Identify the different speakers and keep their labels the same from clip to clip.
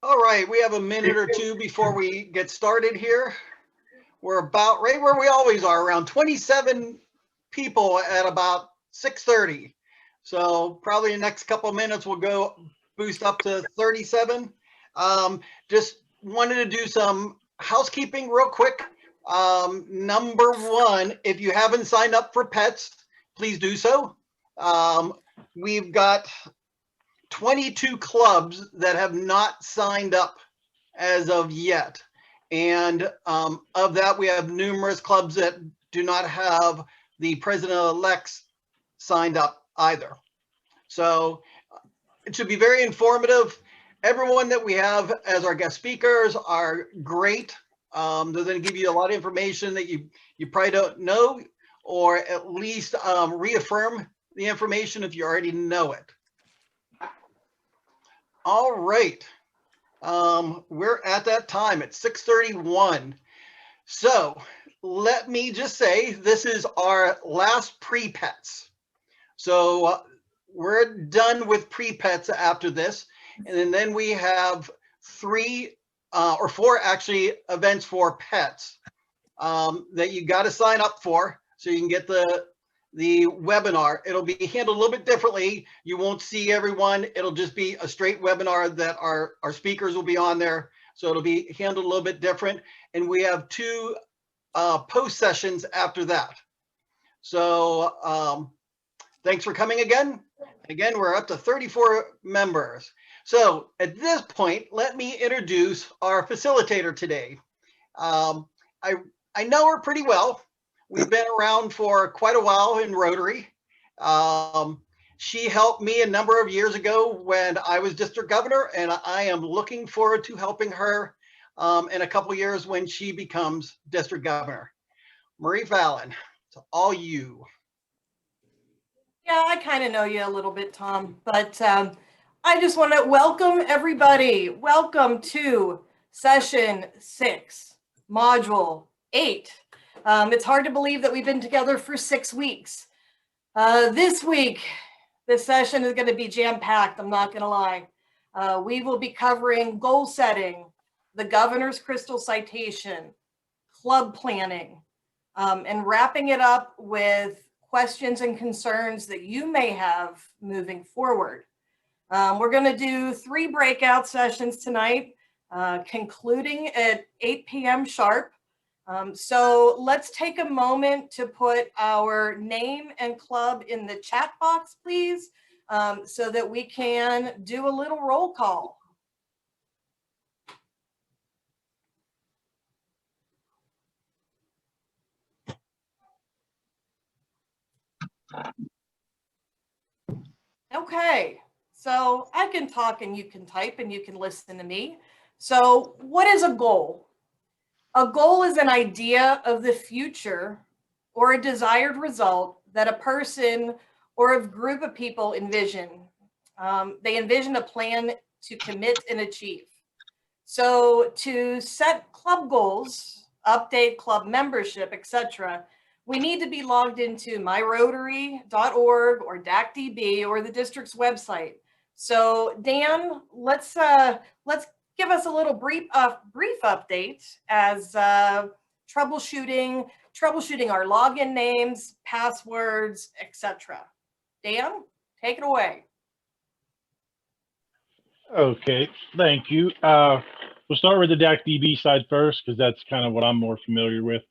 Speaker 1: All right, we have a minute or two before we get started here. We're about right where we always are, around 27 people at about 6:30. So probably the next couple of minutes we'll go boost up to 37. Just wanted to do some housekeeping real quick. Number one, if you haven't signed up for pets, please do so. We've got 22 clubs that have not signed up as of yet. And of that, we have numerous clubs that do not have the president-elects signed up either. So it should be very informative. Everyone that we have as our guest speakers are great. They're going to give you a lot of information that you probably don't know, or at least reaffirm the information if you already know it. All right. We're at that time at 6:31. So let me just say, this is our last pre-pets. So we're done with pre-pets after this. And then we have 3 or 4 actually events for pets that you got to sign up for so you can get the webinar. It'll be handled a little bit differently. You won't see everyone. It'll just be a straight webinar that our speakers will be on there. So it'll be handled a little bit different. And we have 2 post sessions after that. So thanks for coming again. Again, we're up to 34 members. So at this point, let me introduce our facilitator today. I know her pretty well. We've been around for quite a while in Rotary. She helped me a number of years ago when I was district governor, and I am looking forward to helping her in a couple of years when she becomes district governor. Marie Fallon, it's all you.
Speaker 2: Yeah, I kind of know you a little bit, Tom, but I just want to welcome everybody. Welcome to session 6, module 8. It's hard to believe that we've been together for 6 weeks. This week, this session is going to be jam-packed, I'm not going to lie. We will be covering goal setting, the governor's crystal citation, club planning, and wrapping it up with questions and concerns that you may have moving forward. We're going to do 3 breakout sessions tonight, concluding at 8 p.m. sharp. So let's take a moment to put our name and club in the chat box, please, so that we can do a little roll call. Okay, so I can talk and you can type and you can listen to me. So what is a goal? A goal is an idea of the future or a desired result that a person or a group of people envision. They envision a plan to commit and achieve. So to set club goals, update club membership, etc., we need to be logged into myrotary.org or DACDB or the district's website. So Dan, let's give us a little brief update as troubleshooting our login names, passwords, etc. Dan, take it away.
Speaker 3: Okay, thank you. We'll start with the DACDB side first because that's kind of what I'm more familiar with.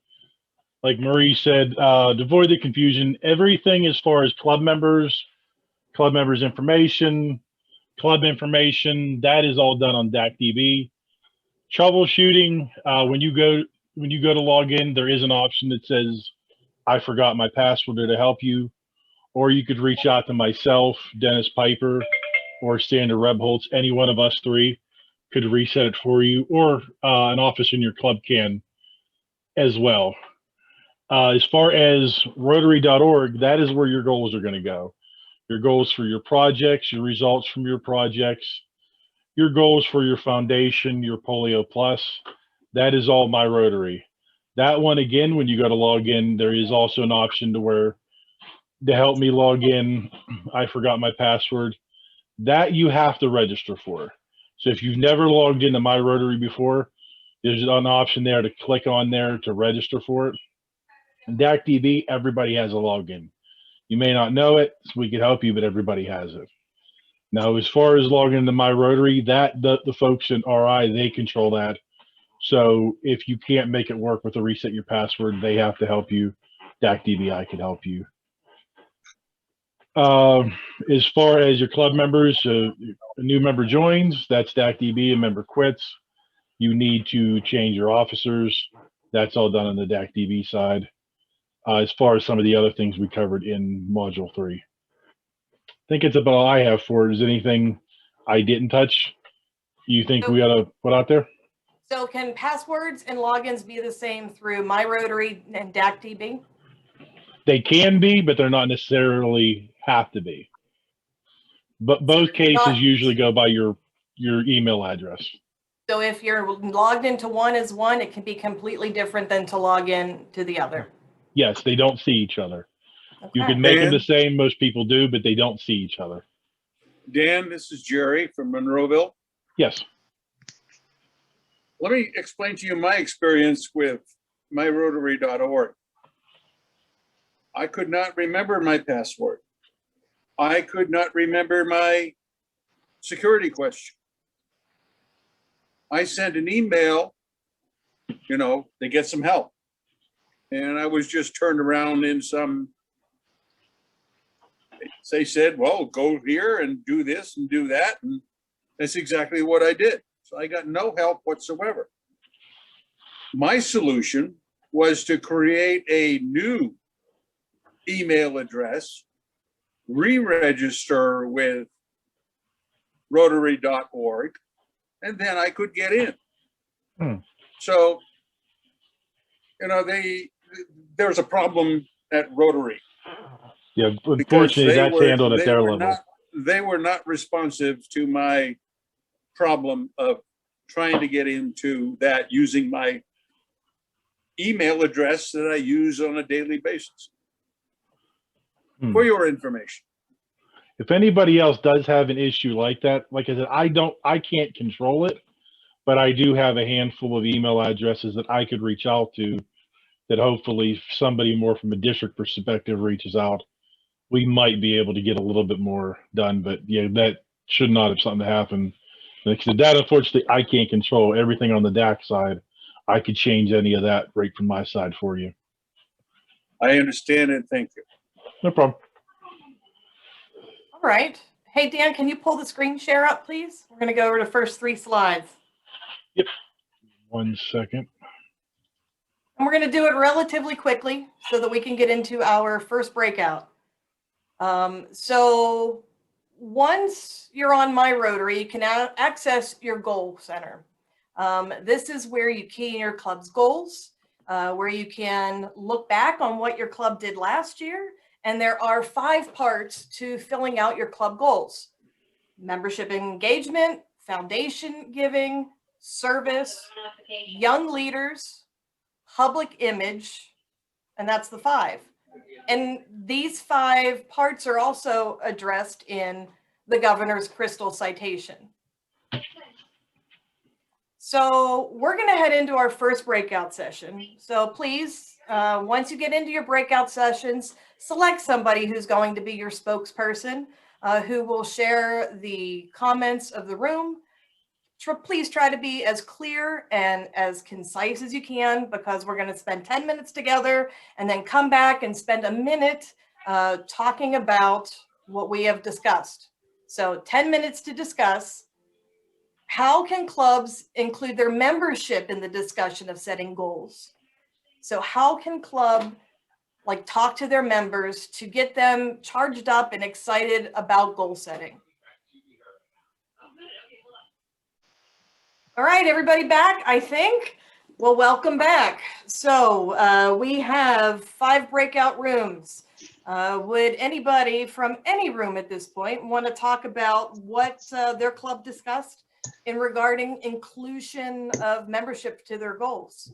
Speaker 3: Like Marie said, to avoid the confusion, everything as far as club members information, club information, that is all done on DACDB. Troubleshooting, when you go to log in, there is an option that says, I forgot my password to help you, or you could reach out to myself, Dennis Piper, or Sandra Rebholz. Any one of us 3 could reset it for you, or an officer in your club can as well. As far as Rotary.org, that is where your goals are going to go. Your goals for your projects, your results from your projects, your goals for your foundation, your Polio Plus, that is all My Rotary. That one, again, when you go to log in, there is also an option to help me log in, I forgot my password. That you have to register for. So if you've never logged into My Rotary before, there's an option there to click on there to register for it. And DACDB, everybody has a login. You may not know it, so we could help you, but everybody has it. Now, as far as logging into My Rotary, the folks in RI, they control that. So if you can't make it work with a reset your password, they have to help you. DACDBI can help you. As far as your club members, a new member joins, that's DACDB, a member quits. You need to change your officers. That's all done on the DACDB side. As far as some of the other things we covered in Module 3. I think it's about all I have for it. Is anything I didn't touch you think we ought to put out there?
Speaker 2: So can passwords and logins be the same through My Rotary and DACDB?
Speaker 3: They can be, but they're not necessarily have to be. But both cases usually go by your email address.
Speaker 2: So if you're logged into one as one, it can be completely different than to log in to the other.
Speaker 3: Yes, they don't see each other.
Speaker 2: Okay.
Speaker 3: You can make them
Speaker 4: Dan?
Speaker 3: the same, most people do, but they don't see each other.
Speaker 4: Dan, this is Jerry from Monroeville.
Speaker 3: Yes.
Speaker 4: Let me explain to you my experience with myrotary.org. I could not remember my password. I could not remember my security question. I sent an email, to get some help. And I was just turned around in they said, well, go here and do this and do that. And that's exactly what I did. So I got no help whatsoever. My solution was to create a new email address, re-register with Rotary.org, and then I could get in. So, there's a problem at Rotary.
Speaker 3: Yeah,
Speaker 4: because
Speaker 3: unfortunately, that's handled at their level.
Speaker 4: They were not responsive to my problem of trying to get into that using my email address that I use on a daily basis. For your information.
Speaker 3: If anybody else does have an issue like that, like I said, I can't control it, but I do have a handful of email addresses that I could reach out to that hopefully somebody more from a district perspective reaches out. We might be able to get a little bit more done, but yeah, that should not have something to happen. Like I said, that unfortunately I can't control. Everything on the DAC side, I could change any of that right from my side for you.
Speaker 4: I understand and thank you.
Speaker 3: No problem.
Speaker 2: All right. Hey, Dan, can you pull the screen share up, please? We're going to go over the first 3 slides.
Speaker 3: Yep. 1 second.
Speaker 2: And we're going to do it relatively quickly so that we can get into our first breakout. So once you're on My Rotary, you can access your goal center. This is where you key in your club's goals, where you can look back on what your club did last year. And there are 5 parts to filling out your club goals: membership engagement, foundation giving, service, young leaders, public image, and that's the 5. And these 5 parts are also addressed in the governor's crystal citation. So we're going to head into our first breakout session. So please, once you get into your breakout sessions, select somebody who's going to be your spokesperson, who will share the comments of the room. Please try to be as clear and as concise as you can, because we're going to spend 10 minutes together and then come back and spend a minute talking about what we have discussed. So 10 minutes to discuss. How can clubs include their membership in the discussion of setting goals? So how can club talk to their members to get them charged up and excited about goal setting? All right, everybody back, I think. Well, welcome back. So we have 5 breakout rooms. Would anybody from any room at this point want to talk about what their club discussed in regarding inclusion of membership to their goals?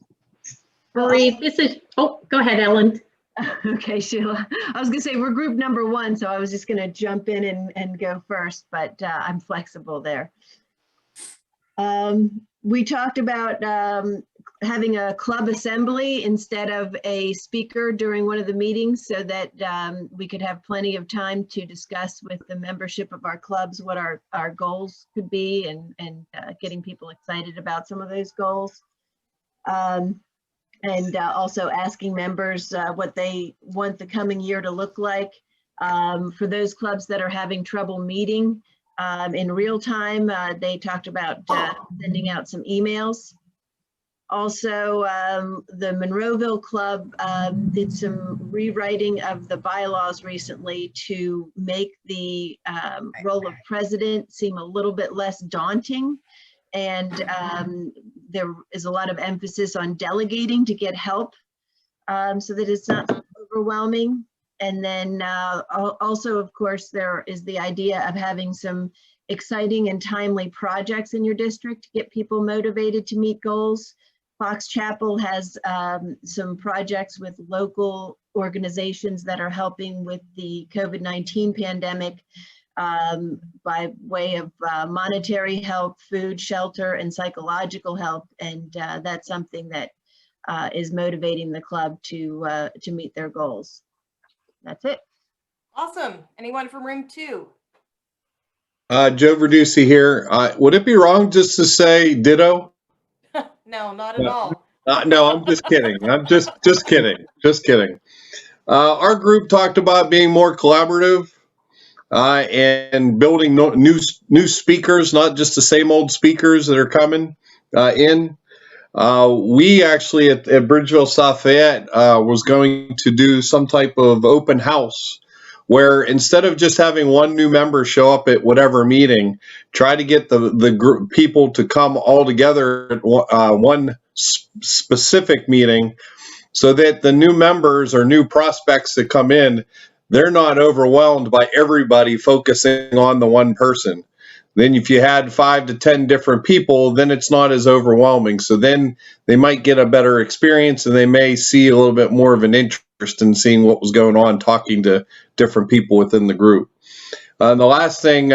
Speaker 5: Marie, go ahead, Ellen.
Speaker 6: Okay, Sheila. I was going to say we're group number 1, so I was just going to jump in and go first, but I'm flexible there. We talked about having a club assembly instead of a speaker during one of the meetings so that we could have plenty of time to discuss with the membership of our clubs what our goals could be and getting people excited about some of those goals. And also asking members what they want the coming year to look like. For those clubs that are having trouble meeting in real time, they talked about sending out some emails. Also, the Monroeville Club did some rewriting of the bylaws recently to make the role of president seem a little bit less daunting. And there is a lot of emphasis on delegating to get help so that it's not overwhelming. And then also, of course, there is the idea of having some exciting and timely projects in your district to get people motivated to meet goals. Fox Chapel has some projects with local organizations that are helping with the COVID-19 pandemic by way of monetary help, food, shelter, and psychological help. And that's something that is motivating the club to meet their goals. That's it.
Speaker 2: Awesome. Anyone from room 2?
Speaker 7: Joe Verducci here. Would it be wrong just to say ditto?
Speaker 2: No, not at all.
Speaker 7: No, I'm just kidding. I'm just kidding. Just kidding. Our group talked about being more collaborative and building new speakers, not just the same old speakers that are coming in. We actually at Bridgeville South Fayette was going to do some type of open house where instead of just having one new member show up at whatever meeting, try to get the group people to come all together at one specific meeting so that the new members or new prospects that come in, they're not overwhelmed by everybody focusing on the one person. Then if you had 5 to 10 different people, then it's not as overwhelming. So then they might get a better experience and they may see a little bit more of an interest in seeing what was going on, talking to different people within the group. The last thing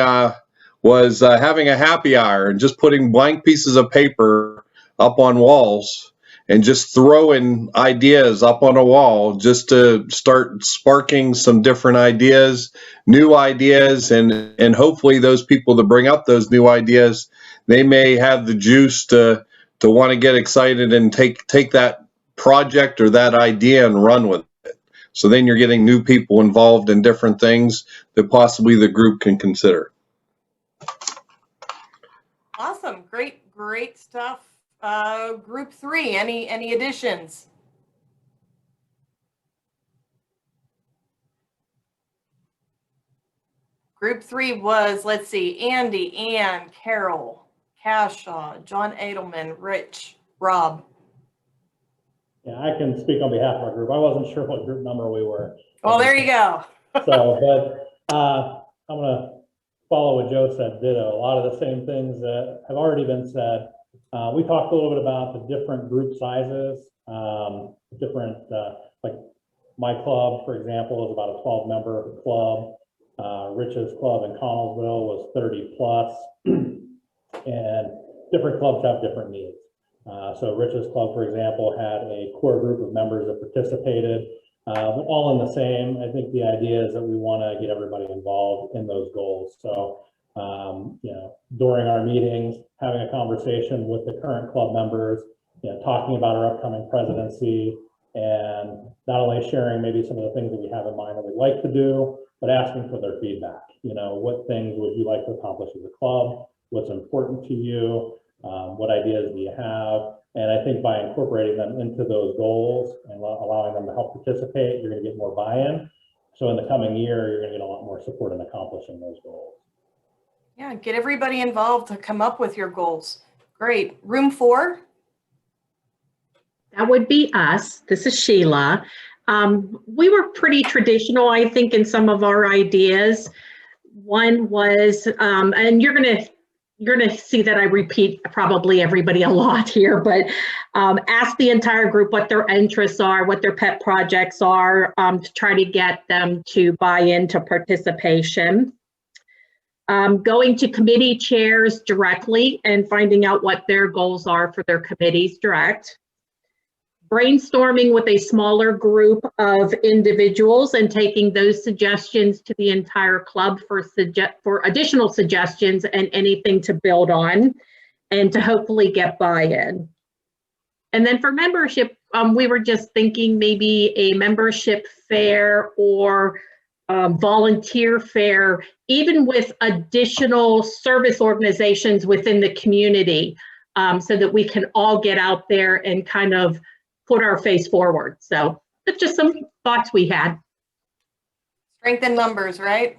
Speaker 7: was having a happy hour and just putting blank pieces of paper up on walls and just throwing ideas up on a wall just to start sparking some different ideas, new ideas, and hopefully those people that bring up those new ideas, they may have the juice to want to get excited and take that project or that idea and run with it. So then you're getting new people involved in different things that possibly the group can consider.
Speaker 2: Awesome. Great stuff. Group 3, any additions? Group 3 was, let's see, Andy, Ann, Carol, Cashaw, John Edelman, Rich, Rob.
Speaker 8: Yeah, I can speak on behalf of our group. I wasn't sure what group number we were.
Speaker 2: Well, there you go.
Speaker 8: But I'm gonna follow what Joe said, ditto. A lot of the same things that have already been said. We talked a little bit about the different group sizes, like my club, for example, is about a 12-member club. Rich's club in Connellsville was 30 plus, and different clubs have different needs. So Rich's club, for example, had a core group of members that participated, but all in the same. I think the idea is that we want to get everybody involved in those goals. So during our meetings, having a conversation with the current club members, talking about our upcoming presidency, and not only sharing maybe some of the things that we have in mind that we'd like to do, but asking for their feedback. What things would you like to accomplish as a club? What's important to you? What ideas do you have? And I think by incorporating them into those goals and allowing them to help participate, you're going to get more buy-in. So in the coming year, you're going to get a lot more support in accomplishing those goals.
Speaker 2: Yeah, get everybody involved to come up with your goals. Great. Room 4?
Speaker 5: That would be us. This is Sheila. We were pretty traditional, I think, in some of our ideas. One was, and you're gonna see that I repeat probably everybody a lot here, but ask the entire group what their interests are, what their pet projects are, to try to get them to buy into participation. Going to committee chairs directly and finding out what their goals are for their committees direct. Brainstorming with a smaller group of individuals and taking those suggestions to the entire club for additional suggestions and anything to build on and to hopefully get buy-in. And then for membership, we were just thinking maybe a membership fair or volunteer fair, even with additional service organizations within the community, so that we can all get out there and kind of put our face forward. So that's just some thoughts we had.
Speaker 2: Strength in numbers, right?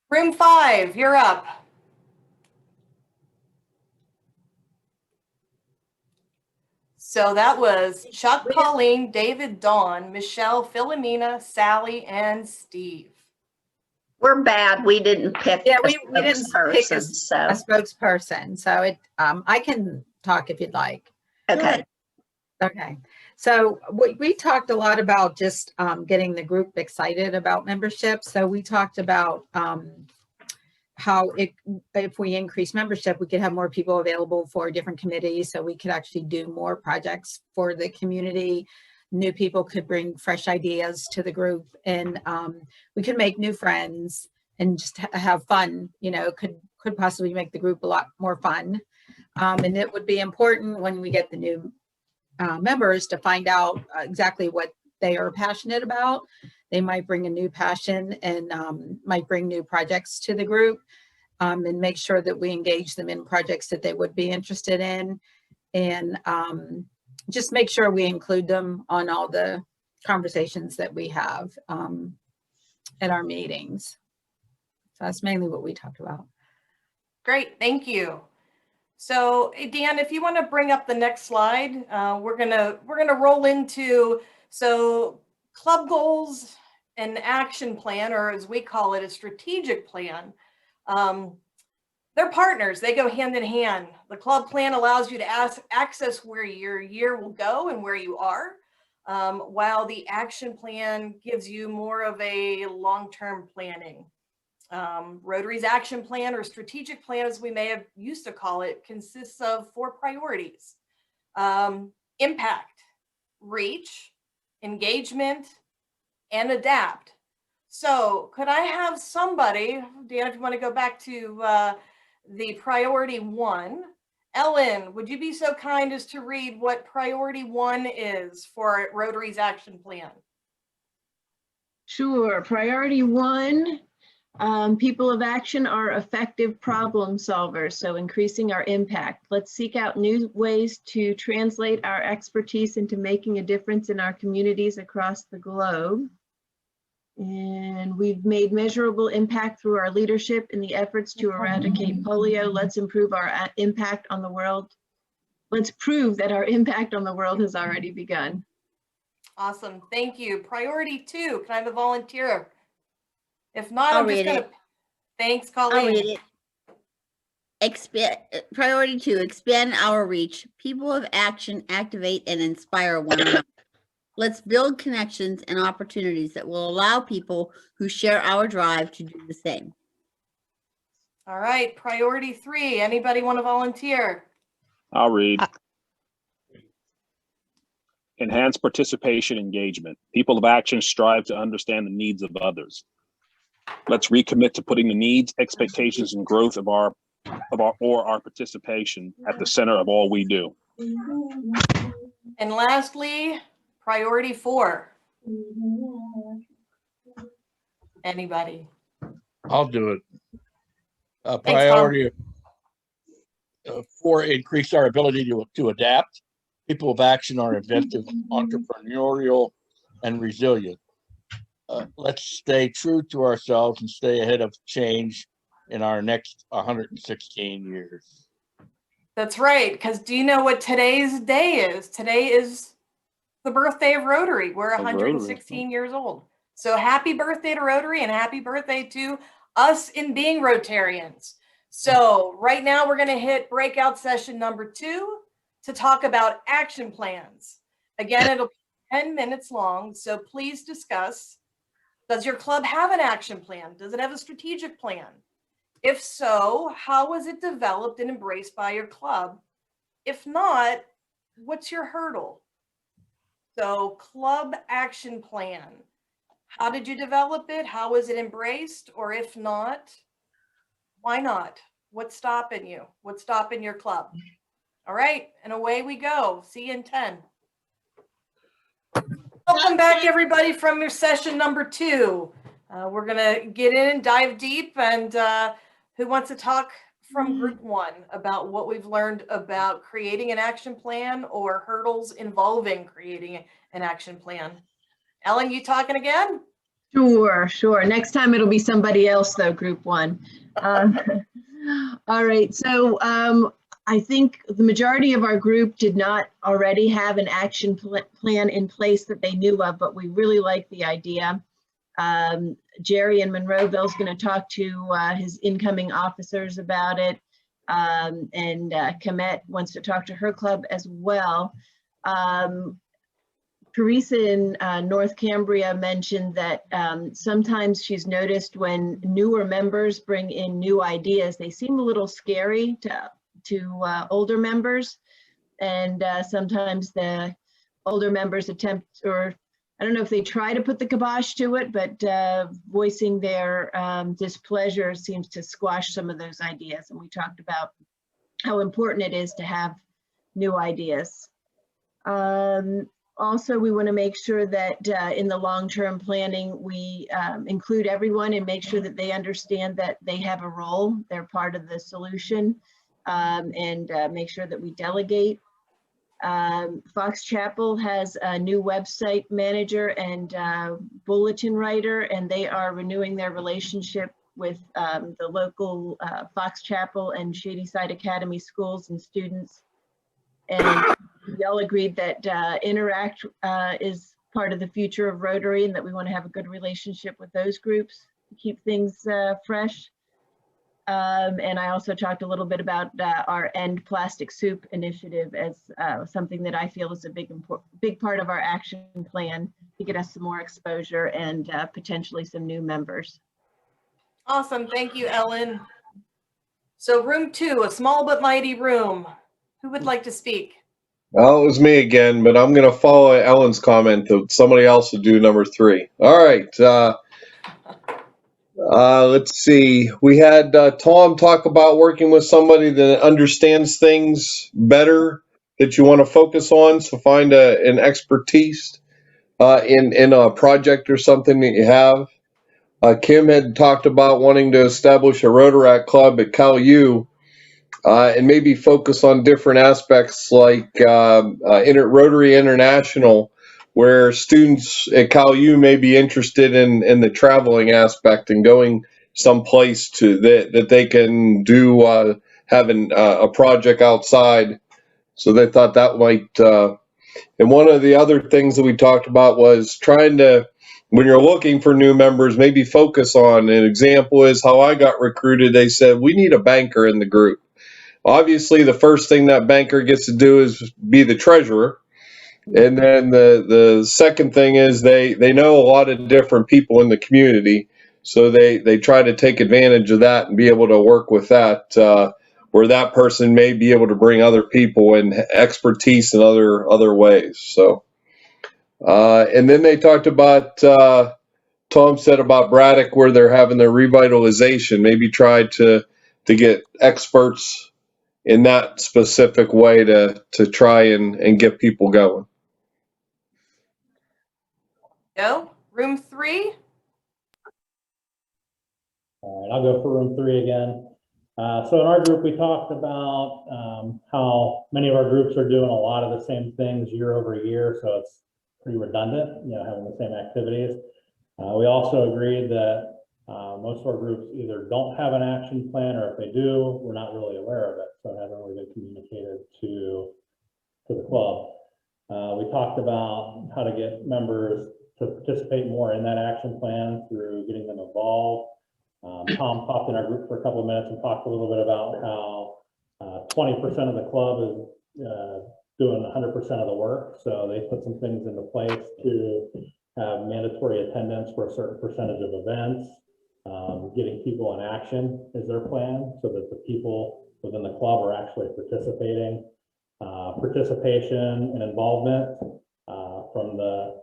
Speaker 2: Room 5, you're up. So that was Chuck, Colleen, David, Dawn, Michelle, Philomena, Sally, and Steve.
Speaker 9: We're bad. We didn't pick.
Speaker 10: Yeah,
Speaker 9: a
Speaker 10: we didn't pick a
Speaker 9: spokesperson, so,
Speaker 10: spokesperson, so I can talk if you'd like.
Speaker 9: okay.
Speaker 10: Okay, so we talked a lot about just getting the group excited about membership. So we talked about how if we increase membership, we could have more people available for different committees, so we could actually do more projects for the community. New people could bring fresh ideas to the group, and we could make new friends and just have fun. You know, could possibly make the group a lot more fun. And it would be important when we get the new members to find out exactly what they are passionate about. They might bring a new passion and might bring new projects to the group, and make sure that we engage them in projects that they would be interested in, and just make sure we include them on all the conversations that we have at our meetings. So that's mainly what we talked about.
Speaker 2: Great, thank you. So Dan, if you want to bring up the next slide, we're gonna roll into club goals and action plan, or as we call it, a strategic plan. They're partners. They go hand in hand. The club plan allows you to access where your year will go and where you are, while the action plan gives you more of a long-term planning. Rotary's action plan, or strategic plan as we may have used to call it, consists of 4 priorities: impact, reach, engagement, and adapt. So could I have somebody, Dan, if you want to go back to the priority 1, Ellen, would you be so kind as to read what priority 1 is for Rotary's action plan?
Speaker 6: Sure. Priority 1, people of action are effective problem solvers, so increasing our impact. Let's seek out new ways to translate our expertise into making a difference in our communities across the globe. And we've made measurable impact through our leadership in the efforts to eradicate polio. Let's improve our impact on the world. Let's prove that our impact on the world has already begun.
Speaker 2: Awesome, thank you. Priority 2, can I have a volunteer? If not,
Speaker 11: I'll
Speaker 2: I'm just
Speaker 11: read
Speaker 2: gonna,
Speaker 11: it.
Speaker 2: thanks,
Speaker 11: I'll
Speaker 2: Colleen.
Speaker 11: read it. Priority 2, expand our reach. People of action activate and inspire one another. Let's build connections and opportunities that will allow people who share our drive to do the same.
Speaker 2: All right, priority 3, anybody want to volunteer?
Speaker 12: I'll read. Enhance participation engagement. People of action strive to understand the needs of others. Let's recommit to putting the needs, expectations, and growth of our participation at the center of all we do.
Speaker 2: And lastly, priority 4. Anybody?
Speaker 13: I'll do it.
Speaker 2: Tom.
Speaker 13: Priority 4, increase our ability to adapt. People of action are inventive, entrepreneurial, and resilient. Let's stay true to ourselves and stay ahead of change in our next 116 years.
Speaker 2: That's right, because do you know what today's day is? Today is the birthday of Rotary. We're 116 years old. So happy birthday to Rotary, and happy birthday to us in being Rotarians. So right now we're going to hit breakout session number 2 to talk about action plans. Again, it'll be 10 minutes long, so please discuss Does your club have an action plan? Does it have a strategic plan? If so, how was it developed and embraced by your club? If not, what's your hurdle? So, club action plan. How did you develop it? How was it embraced? Or if not, why not? What's stopping you? What's stopping your club? All right, and away we go. See you in 10. Welcome back, everybody, from your session number 2. We're gonna get in and dive deep, and who wants to talk from group 1 about what we've learned about creating an action plan or hurdles involving creating an action plan? Ellen, you talking again?
Speaker 6: Sure. Next time it'll be somebody else though, group 1. All right, so I think the majority of our group did not already have an action plan in place that they knew of, but we really like the idea. Jerry in Monroeville going to talk to his incoming officers about it, and Komet wants to talk to her club as well. Teresa in North Cambria mentioned that sometimes she's noticed when newer members bring in new ideas, they seem a little scary to older members, and sometimes the older members attempt, or I don't know if they try to put the kibosh to it, but voicing their displeasure seems to squash some of those ideas. And we talked about how important it is to have new ideas. Also, we want to make sure that in the long-term planning, we include everyone and make sure that they understand that they have a role, they're part of the solution, and make sure that we delegate. Fox Chapel has a new website manager and bulletin writer, and they are renewing their relationship with the local Fox Chapel and Shadyside Academy schools and students. And we all agreed that Interact is part of the future of Rotary, and that we want to have a good relationship with those groups to keep things fresh. And I also talked a little bit about our End Plastic Soup initiative as something that I feel is a big part of our action plan to get us some more exposure and potentially some new members.
Speaker 2: Awesome. Thank you, Ellen. So room 2, a small but mighty room. Who would like to speak?
Speaker 7: Well, it was me again, but I'm going to follow Ellen's comment that somebody else would do number 3. All right. Let's see. We had Tom talk about working with somebody that understands things better that you want to focus on. So find an expertise in a project or something that you have. Kim had talked about wanting to establish a Rotaract club at Cal U. And maybe focus on different aspects like Rotary International, where students at Cal U may be interested in the traveling aspect and going someplace that they can do having a project outside. So they thought that might. And one of the other things that we talked about was trying to, when you're looking for new members, maybe focus on. An example is how I got recruited. They said we need a banker in the group. Obviously, the first thing that banker gets to do is be the treasurer. And then the second thing is they know a lot of different people in the community. So they try to take advantage of that and be able to work with that, where that person may be able to bring other people and expertise in other ways. So, and then they talked about, Tom said about Braddock, where they're having their revitalization, maybe try to get experts in that specific way to try and get people going.
Speaker 2: Go. Room 3.
Speaker 8: All right, I'll go for room 3 again. So in our group, we talked about how many of our groups are doing a lot of the same things year over year, so it's pretty redundant, having the same activities. We also agreed that most of our groups either don't have an action plan, or if they do, we're not really aware of it, so it hasn't really been communicated to the club. We talked about how to get members to participate more in that action plan through getting them involved. Tom popped in our group for a couple of minutes and talked a little bit about how 20% of the club is doing 100% of the work. So they put some things into place to have mandatory attendance for a certain percentage of events. Getting people in action is their plan, so that the people within the club are actually participating. Participation and involvement from the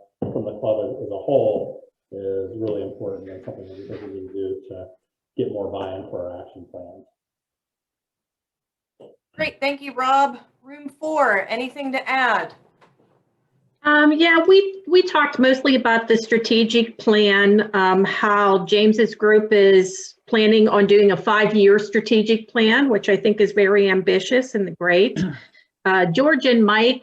Speaker 8: club as a whole is really important, and something that we think we need to do to get more buy-in for our action plans.
Speaker 2: Great, thank you, Rob. Room 4, anything to add?
Speaker 5: Yeah, we talked mostly about the strategic plan, how James's group is planning on doing a 5-year strategic plan, which I think is very ambitious and great. George and Mike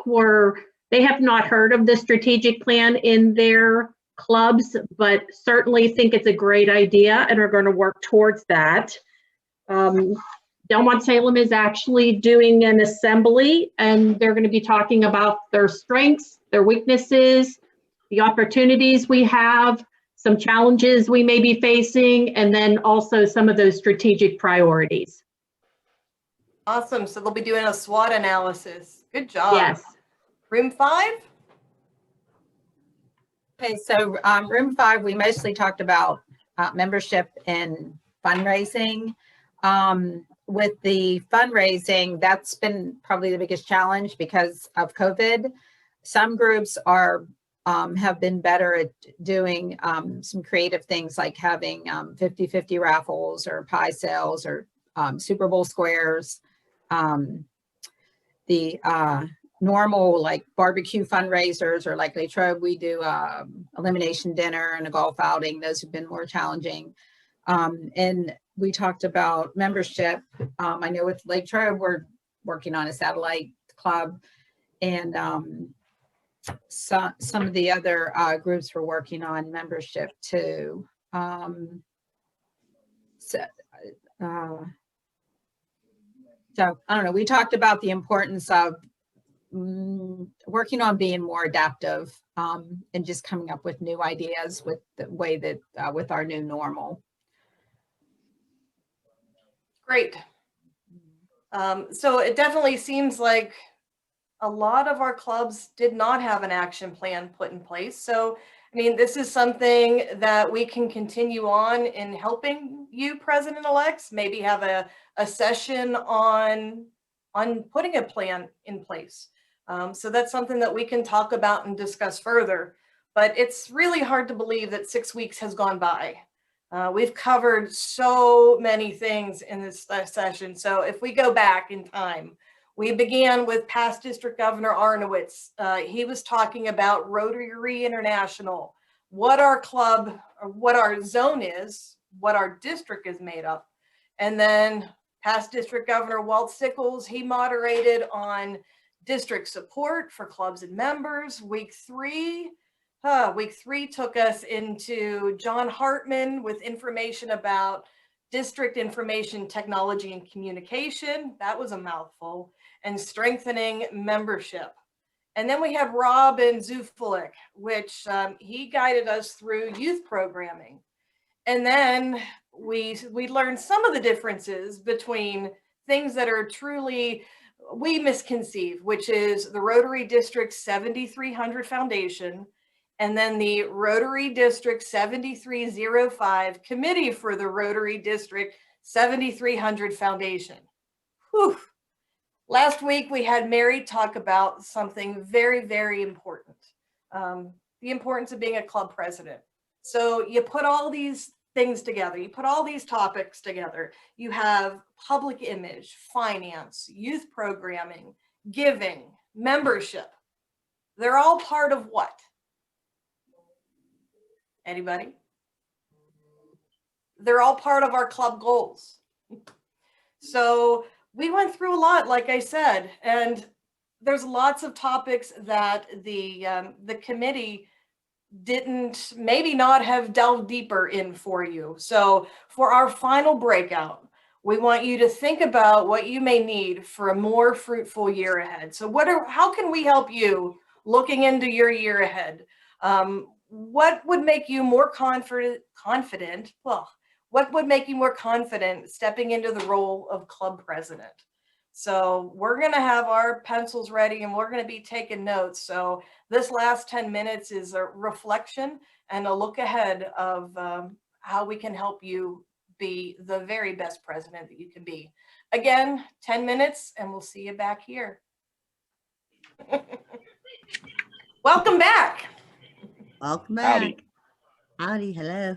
Speaker 5: they have not heard of the strategic plan in their clubs, but certainly think it's a great idea and are going to work towards that. Delmont Salem is actually doing an assembly, and they're going to be talking about their strengths, their weaknesses, the opportunities we have, some challenges we may be facing, and then also some of those strategic priorities.
Speaker 2: Awesome, so they'll be doing a SWOT analysis. Good job.
Speaker 5: Yes.
Speaker 2: Room 5?
Speaker 10: Okay, so room 5, we mostly talked about membership and fundraising. With the fundraising, that's been probably the biggest challenge because of COVID. Some groups have been better at doing some creative things like having 50-50 raffles or pie sales or Super Bowl squares. The normal like barbecue fundraisers, or like Latrobe, we do elimination dinner and a golf outing. Those have been more challenging. And we talked about membership. I know with Latrobe, we're working on a satellite club, and some of the other groups were working on membership too. So I don't know, we talked about the importance of working on being more adaptive and just coming up with new ideas with the way that with our new normal.
Speaker 2: Great. So it definitely seems like a lot of our clubs did not have an action plan put in place. So, I mean, this is something that we can continue on in helping you, president-elects, maybe have a session on putting a plan in place. So that's something that we can talk about and discuss further. But it's really hard to believe that 6 weeks has gone by. We've covered so many things in this session. So if we go back in time, we began with past District Governor Arnowitz. He was talking about Rotary International, what our club, or what our zone is, what our district is made up. And then past District Governor Walt Sickles, he moderated on district support for clubs and members. Week three took us into John Hartman with information about district information technology and communication. That was a mouthful. And strengthening membership. And then we had Robin Zufulik, which he guided us through youth programming. And then we learned some of the differences between things that are truly, we misconceive, which is the Rotary District 7300 Foundation, and then the Rotary District 7305 Committee for the Rotary District 7300 Foundation. Whew. Last week, we had Mary talk about something very, very important, the importance of being a club president. So you put all these things together, you put all these topics together. You have public image, finance, youth programming, giving, membership. They're all part of what? Anybody? They're all part of our club goals. So we went through a lot, like I said, and there's lots of topics that the committee didn't, maybe not have delved deeper in for you. So for our final breakout, we want you to think about what you may need for a more fruitful year ahead. So how can we help you looking into your year ahead? What would make you more confident? Well, what would make you more confident stepping into the role of club president? So we're going to have our pencils ready and we're going to be taking notes. So this last 10 minutes is a reflection and a look ahead of how we can help you be the very best president that you can be. Again, 10 minutes and we'll see you back here. Welcome back.
Speaker 11: Welcome back.
Speaker 12: Howdy.
Speaker 11: Howdy, hello.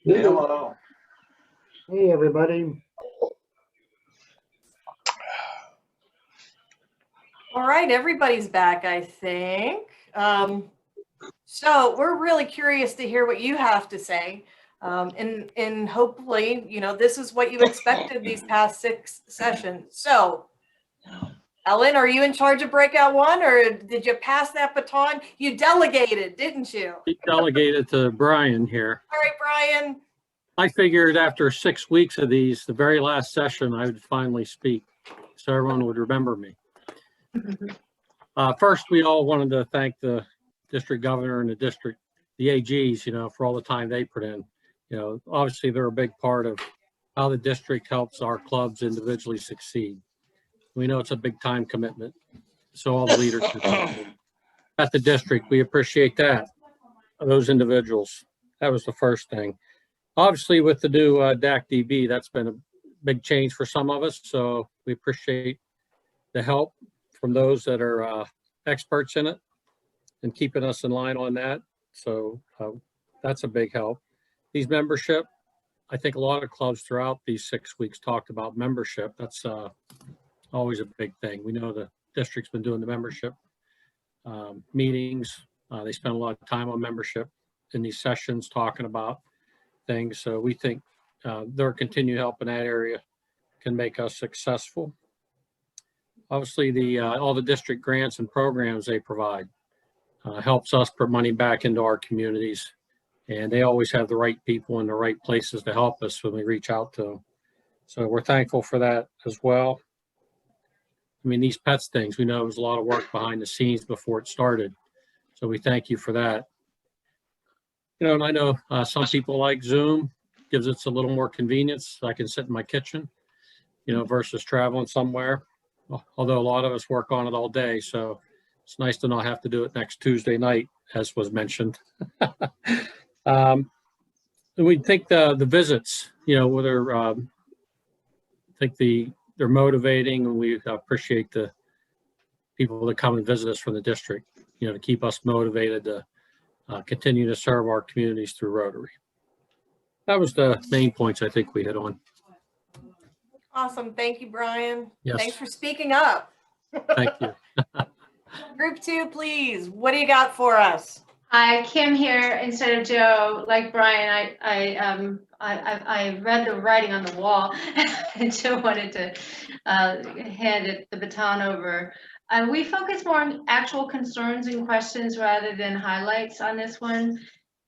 Speaker 14: Hello. Hey, everybody.
Speaker 2: All right, everybody's back, I think. So we're really curious to hear what you have to say. And hopefully, you know, this is what you expected these past 6 sessions. So, Ellen, are you in charge of breakout 1 or did you pass that baton? You delegated, didn't you?
Speaker 14: Delegated to Brian here.
Speaker 2: All right, Brian.
Speaker 14: I figured after 6 weeks of these, the very last session, I would finally speak, so everyone would remember me. First, we all wanted to thank the district governor and the AGs, you know, for all the time they put in. You know, obviously they're a big part of how the district helps our clubs individually succeed. We know it's a big time commitment. So all the leadership at the district, we appreciate that, those individuals. That was the first thing. Obviously with the new DAC-DB, that's been a big change for some of us. So we appreciate the help from those that are experts in it and keeping us in line on that. So that's a big help. These membership, I think a lot of clubs throughout these 6 weeks talked about membership. That's always a big thing. We know the district's been doing the membership meetings. They spend a lot of time on membership in these sessions talking about things. So we think their continued help in that area can make us successful. Obviously, all the district grants and programs they provide helps us put money back into our communities. And they always have the right people in the right places to help us when we reach out to them. So we're thankful for that as well. I mean, these pets things, we know it was a lot of work behind the scenes before it started. So we thank you for that. You know, and I know some people like Zoom, gives us a little more convenience. I can sit in my kitchen, you know, versus traveling somewhere. Although a lot of us work on it all day. So it's nice to not have to do it next Tuesday night, as was mentioned. We think the visits, you know, whether I think they're motivating, and we appreciate the people that come and visit us from the district, you know, to keep us motivated to continue to serve our communities through Rotary. That was the main points I think we hit on.
Speaker 2: Awesome. Thank you, Brian.
Speaker 14: Yes.
Speaker 2: Thanks for speaking up.
Speaker 14: Thank you.
Speaker 2: Group 2, please. What do you got for us?
Speaker 15: Hi, Kim here instead of Joe. Like Brian, I read the writing on the wall and Joe wanted to hand the baton over. We focus more on actual concerns and questions rather than highlights on this one.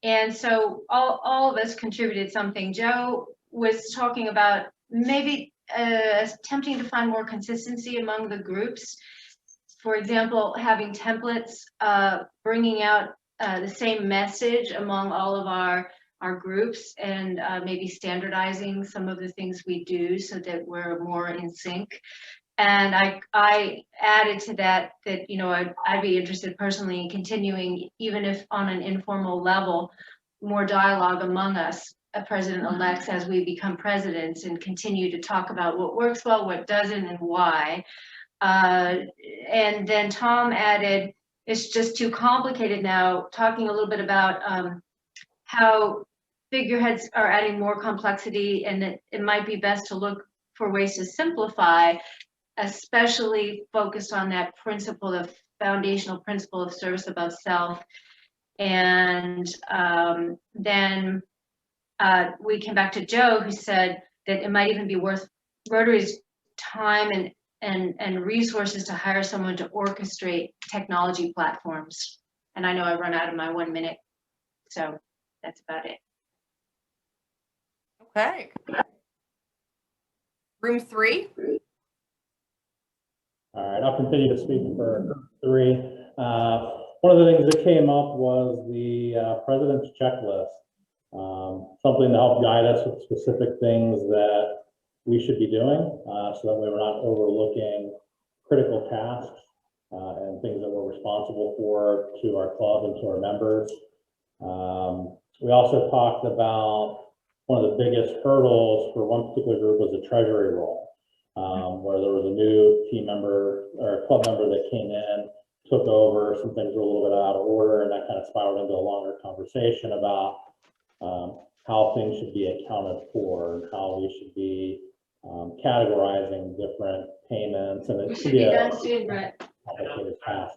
Speaker 15: And so all of us contributed something. Joe was talking about maybe attempting to find more consistency among the groups. For example, having templates, bringing out the same message among all of our groups, and maybe standardizing some of the things we do so that we're more in sync. And I added to that, you know, I'd be interested personally in continuing, even if on an informal level, more dialogue among us, president-elects, as we become presidents, and continue to talk about what works well, what doesn't, and why. And then Tom added, it's just too complicated now, talking a little bit about how figureheads are adding more complexity, and that it might be best to look for ways to simplify, especially focused on that principle, the foundational principle of service above self. And then we came back to Joe, who said that it might even be worth Rotary's time and resources to hire someone to orchestrate technology platforms. And I know I run out of my 1 minute, so that's about it.
Speaker 2: Okay. Room 3.
Speaker 8: All right, I'll continue to speak for group 3. One of the things that came up was the president's checklist, something to help guide us with specific things that we should be doing, so that way we're not overlooking critical tasks and things that we're responsible for to our club and to our members. We also talked about one of the biggest hurdles for one particular group was the treasury role, where there was a new team member or a club member that came in, took over, some things were a little bit out of order, and that kind of spiraled into a longer conversation about how things should be accounted for and how we should be categorizing different payments. And it should be a complicated task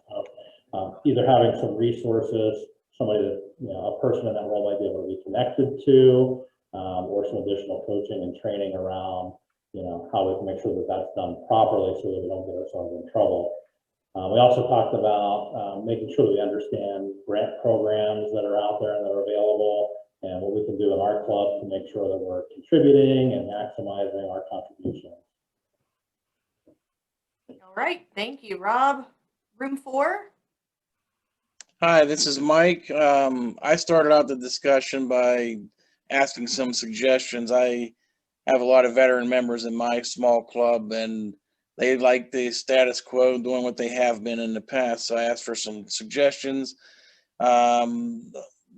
Speaker 8: of either having some resources, somebody that, a person in that role might be able to be connected to, or some additional coaching and training around, how we can make sure that that's done properly so that we don't get ourselves in trouble. We also talked about making sure that we understand grant programs that are out there and that are available, and what we can do in our club to make sure that we're contributing and maximizing our contributions.
Speaker 2: All right, thank you, Rob. Room 4.
Speaker 16: Hi, this is Mike. I started out the discussion by asking some suggestions. I have a lot of veteran members in my small club, and they like the status quo, doing what they have been in the past. So I asked for some suggestions.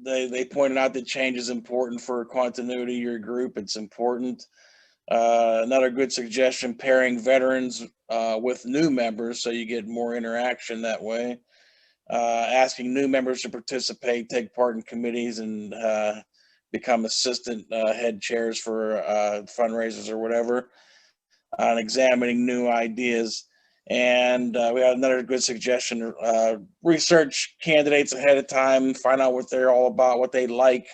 Speaker 16: They pointed out that change is important for continuity of your group. It's important. Another good suggestion, pairing veterans with new members so you get more interaction that way. Asking new members to participate, take part in committees, and become assistant head chairs for fundraisers or whatever, on examining new ideas. And we had another good suggestion, research candidates ahead of time, find out what they're all about, what they like,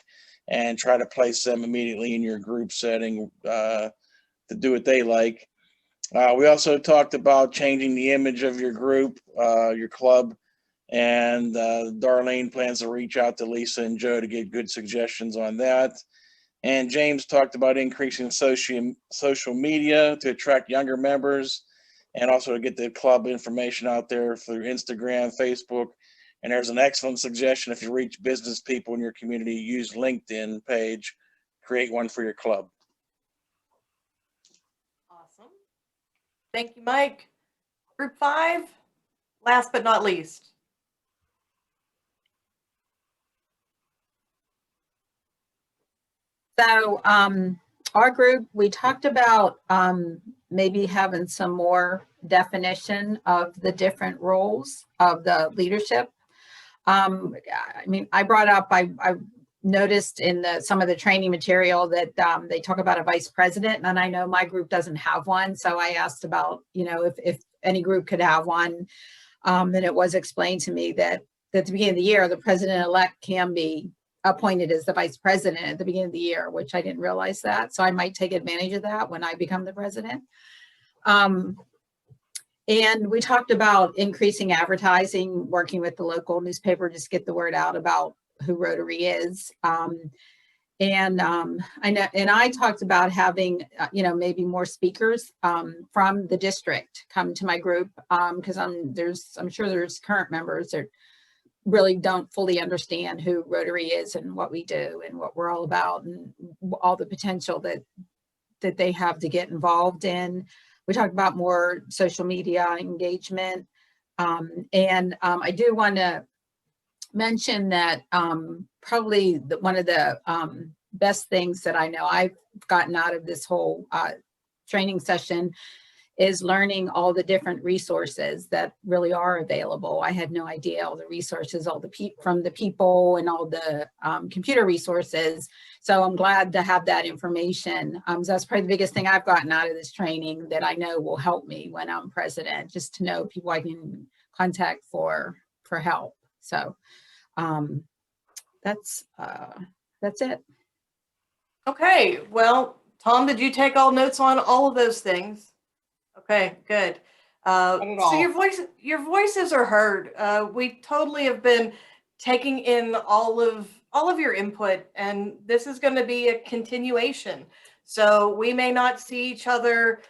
Speaker 16: and try to place them immediately in your group setting to do what they like. We also talked about changing the image of your group, your club, and Darlene plans to reach out to Lisa and Joe to get good suggestions on that. And James talked about increasing social media to attract younger members, and also to get the club information out there through Instagram, Facebook. And there's an excellent suggestion: if you reach business people in your community, use LinkedIn page, create one for your club.
Speaker 2: Awesome. Thank you, Mike. Group 5, last but not least.
Speaker 10: So our group, we talked about maybe having some more definition of the different roles of the leadership. I mean, I brought up, I noticed in some of the training material that they talk about a vice president, and I know my group doesn't have one. So I asked about, if any group could have one. And it was explained to me that at the beginning of the year, the president-elect can be appointed as the vice president at the beginning of the year, which I didn't realize that. So I might take advantage of that when I become the president. And we talked about increasing advertising, working with the local newspaper, just get the word out about who Rotary is. I know, and I talked about having, maybe more speakers from the district come to my group, because I'm sure there's current members that really don't fully understand who Rotary is and what we do and what we're all about and all the potential that they have to get involved in. We talked about more social media engagement. I do want to mention that probably one of the best things that I know I've gotten out of this whole training session is learning all the different resources that really are available. I had no idea all the resources, from the people and all the computer resources. So I'm glad to have that information. So that's probably the biggest thing I've gotten out of this training that I know will help me when I'm president, just to know people I can contact for help. So that's it.
Speaker 2: Okay, well, Tom, did you take all notes on all of those things? Okay, good. So your voices are heard. We totally have been taking in all of your input, and this is going to be a continuation. So we may not see each other,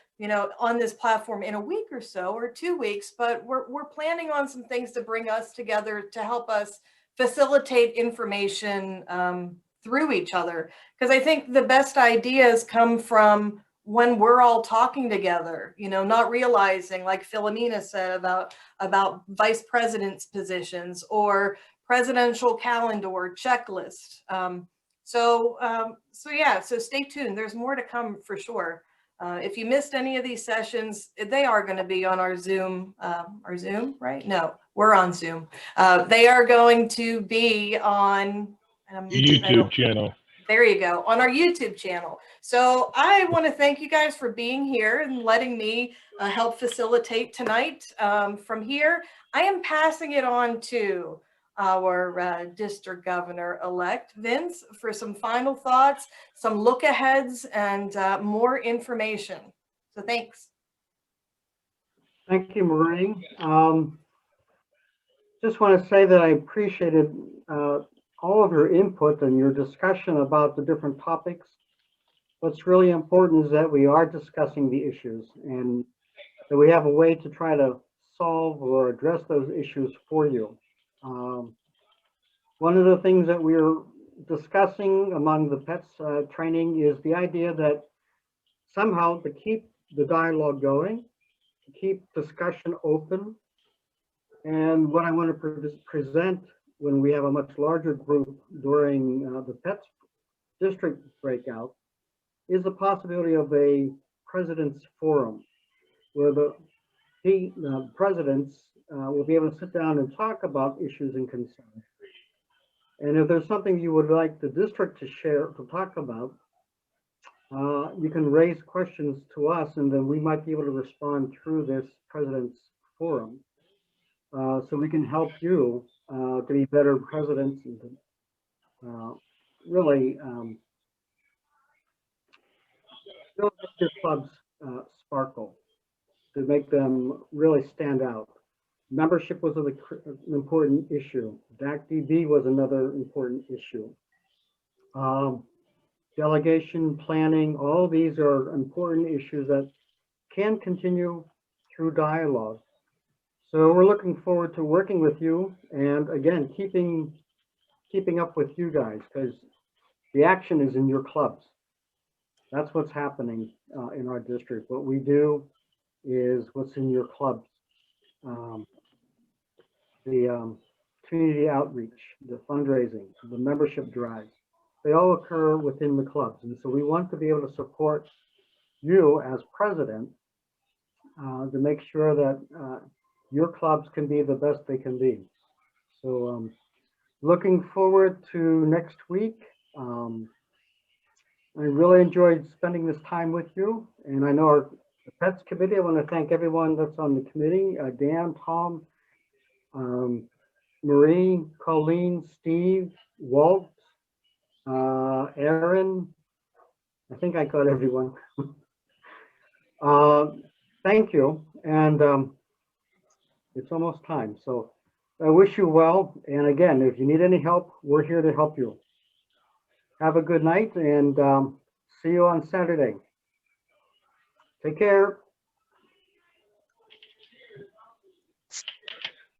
Speaker 2: on this platform in a week or so, or 2 weeks, but we're planning on some things to bring us together to help us facilitate information through each other. Because I think the best ideas come from when we're all talking together, you know, not realizing, like Philomena said about vice president's positions or presidential calendar or checklist. So stay tuned. There's more to come for sure. If you missed any of these sessions, they are going to be on our Zoom, right? No, we're on Zoom. They are going to be on
Speaker 3: YouTube channel.
Speaker 2: There you go, on our YouTube channel. So I want to thank you guys for being here and letting me help facilitate tonight. From here, I am passing it on to our district governor-elect, Vince, for some final thoughts, some look aheads, and more information. So thanks.
Speaker 17: Thank you, Marie. Just want to say that I appreciated all of your input and your discussion about the different topics. What's really important is that we are discussing the issues and that we have a way to try to solve or address those issues for you. One of the things that we're discussing among the PETS training is the idea that somehow to keep the dialogue going, to keep discussion open. And what I want to present when we have a much larger group during the PETS district breakout is the possibility of a president's forum where the presidents will be able to sit down and talk about issues and concerns. And if there's something you would like the district to share, to talk about, you can raise questions to us and then we might be able to respond through this president's forum. So we can help you to be better presidents and to really make your clubs sparkle, to make them really stand out. Membership was an important issue. DAC-DB was another important issue. Delegation, planning, all these are important issues that can continue through dialogue. So we're looking forward to working with you and again, keeping up with you guys because the action is in your clubs. That's what's happening in our district. What we do is what's in your clubs. The community outreach, the fundraising, the membership drives, they all occur within the clubs. And so we want to be able to support you as president to make sure that your clubs can be the best they can be. So looking forward to next week. I really enjoyed spending this time with you. And I know our PETS committee, I want to thank everyone that's on the committee, Dan, Tom, Marie, Colleen, Steve, Walt, Aaron. I think I got everyone. Thank you. And it's almost time. So I wish you well. And again, if you need any help, we're here to help you. Have a good night and see you on Saturday. Take care.